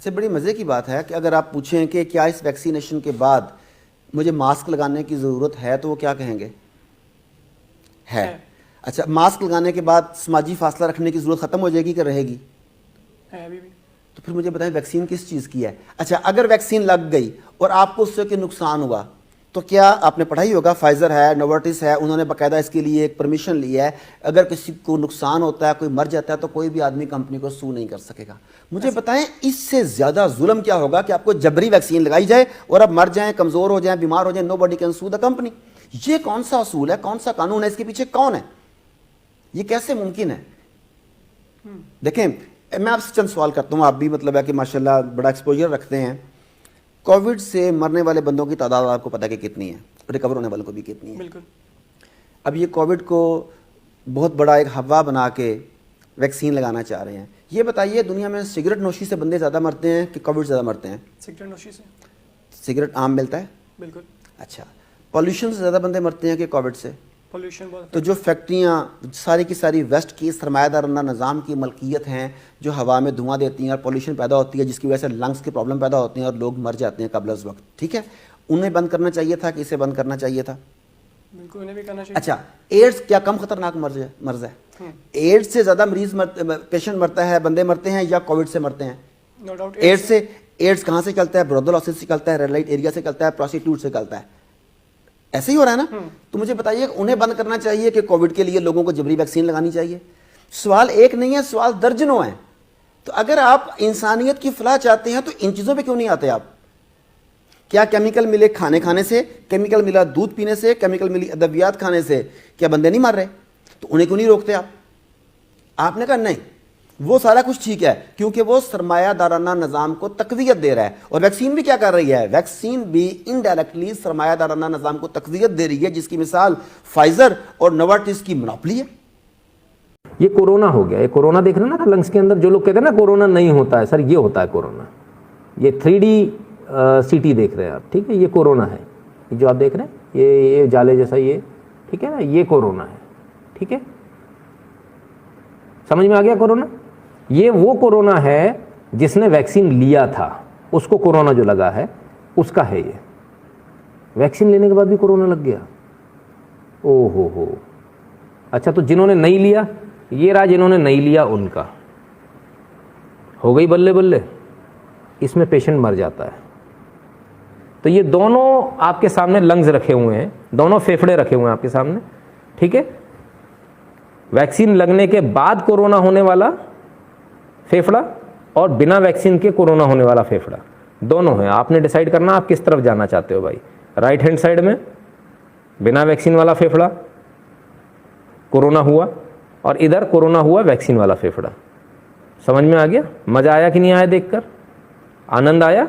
अच्छा, बड़ी मज़े की बात है कि अगर आप पूछें कि क्या इस वैक्सीनेशन के बाद मुझे मास्क लगाने की ज़रूरत है, तो वो क्या कहेंगे? है। अच्छा, मास्क लगाने के बाद समाजी फासला रखने की ज़रूरत ख़त्म हो जाएगी कि रहेगी? है अभी भी। तो फिर मुझे बताएं वैक्सीन किस चीज़ की है? अच्छा, अगर वैक्सीन लग गई और आपको उससे कोई नुकसान हुआ, तो क्या आपने पढ़ा ही होगा, फाइजर है, नोवार्टिस है, उन्होंने बाकायदा इसके लिए एक परमिशन ली है, अगर किसी को नुकसान होता है, कोई मर जाता है, तो कोई भी आदमी कंपनी को सू नहीं कर सकेगा। मुझे बताएं इससे ज़्यादा जुल्म क्या होगा कि आपको जबरी वैक्सीन लगाई जाए और आप मर जाएं, कमज़ोर हो जाएं, बीमार हो जाएं, nobody can sue the company. ये कौन सा असूल है, कौन सा कानून है, इसके पीछे कौन है? ये कैसे मुमकिन है? देखें, मैं आपसे चंद सवाल करता हूँ, आप भी मतलब है कि माशाल्लाह बड़ा एक्सपोजर रखते हैं। कोविड से मरने वाले बंदों की तादाद आपको पता है कि कितनी है, रिकवर होने वालों को भी कितनी है? बिल्कुल। अब ये कोविड को बहुत बड़ा एक हवा बना के वैक्सीन लगाना चाह रहे हैं। ये बताइए, दुनिया में सिगरेट नोशी से बंदे ज़्यादा मरते हैं कि कोविड ज़्यादा मरते हैं? सिगरेट नोशी से। सिगरेट आम मिलता है? बिल्कुल। अच्छा, पॉल्यूशन से ज़्यादा बंदे मरते हैं कि कोविड से? पॉल्यूशन बहुत। तो जो फैक्ट्रियाँ सारी की सारी वेस्ट की सरमायादाराना निज़ाम की मलकियत हैं, जो हवा में धुआं देती हैं और पॉल्यूशन पैदा होती है, जिसकी वजह से लंग्स की प्रॉब्लम पैदा होती हैं और लोग मर जाते हैं कबल अज़ वक्त, ठीक है? उन्हें बंद करना चाहिए था कि इसे बंद करना चाहिए था? बिल्कुल, उन्हें भी करना चाहिए। अच्छा, एड्स क्या कम खतरनाक मर्ज है? एड्स से ज़्यादा पेशेंट मरता है, बंदे मरते हैं, या कोविड से मरते हैं? No doubt. एड्स कहाँ से चलता है? ब्रोथल हाउसेस से चलता है, रेड लाइट एरिया से चलता है, प्रोस्टिट्यूट से चलता है। ऐसे ही हो रहा है ना? तो मुझे बताइए, उन्हें बंद करना चाहिए कि कोविड के लिए लोगों को जबरी वैक्सीन लगानी चाहिए? सवाल एक नहीं है, सवाल दर्जनों हैं। तो अगर आप इंसानियत की फलाह चाहते हैं तो इन चीज़ों पे क्यों नहीं आते आप? क्या केमिकल मिले खाने से, केमिकल मिला दूध पीने से, केमिकल मिली अदवियात खाने से, क्या बंदे नहीं मर रहे? तो उन्हें क्यों नहीं रोकते आप? आपने कहा नहीं, वो सारा कुछ ठीक है क्योंकि वो सरमायादाराना निज़ाम को तक़वियत दे रहा है। और वैक्सीन भी क्या कर रही है? वैक्सीन भी इनडायरेक्टली सरमायादाराना निज़ाम को तक़वियत दे रही है, जिसकी मिसाल फाइजर और नोवार्टिस की मोनोपोली है। ये कोरोना हो गया, ये कोरोना देख रहे हैं ना लंग्स के अंदर, जो लोग कहते हैं ना कोरोना नहीं होता है, सर ये होता है कोरोना। ये 3D CT देख रहे हैं आप, ठीक है? ये कोरोना है, जो आप देख रहे हैं ये जाले जैसा, ये ठीक है ना, ये कोरोना है, ठीक है? समझ में आ गया कोरोना? ये वो कोरोना है जिसने वैक्सीन लिया था, उसको कोरोना जो लगा है उसका है ये। वैक्सीन लेने के बाद भी कोरोना लग गया, ओ हो। अच्छा, तो जिन्होंने नहीं लिया, ये रहा जिन्होंने नहीं लिया, उनका हो गई बल्ले बल्ले, इसमें पेशेंट मर जाता है। तो ये दोनों आपके सामने लंग्स रखे हुए हैं, दोनों फेफड़े रखे हुए हैं आपके सामने, ठीक है? वैक्सीन लगने के बाद कोरोना होने वाला फेफड़ा और बिना वैक्सीन के कोरोना होने वाला फेफड़ा, दोनों है। आपने डिसाइड करना आप किस तरफ जाना चाहते हो भाई। राइट हैंड साइड में बिना वैक्सीन वाला फेफड़ा, कोरोना हुआ, और इधर कोरोना हुआ वैक्सीन वाला फेफड़ा। समझ में आ गया? मज़ा आया कि नहीं आया देखकर? आनंद आया?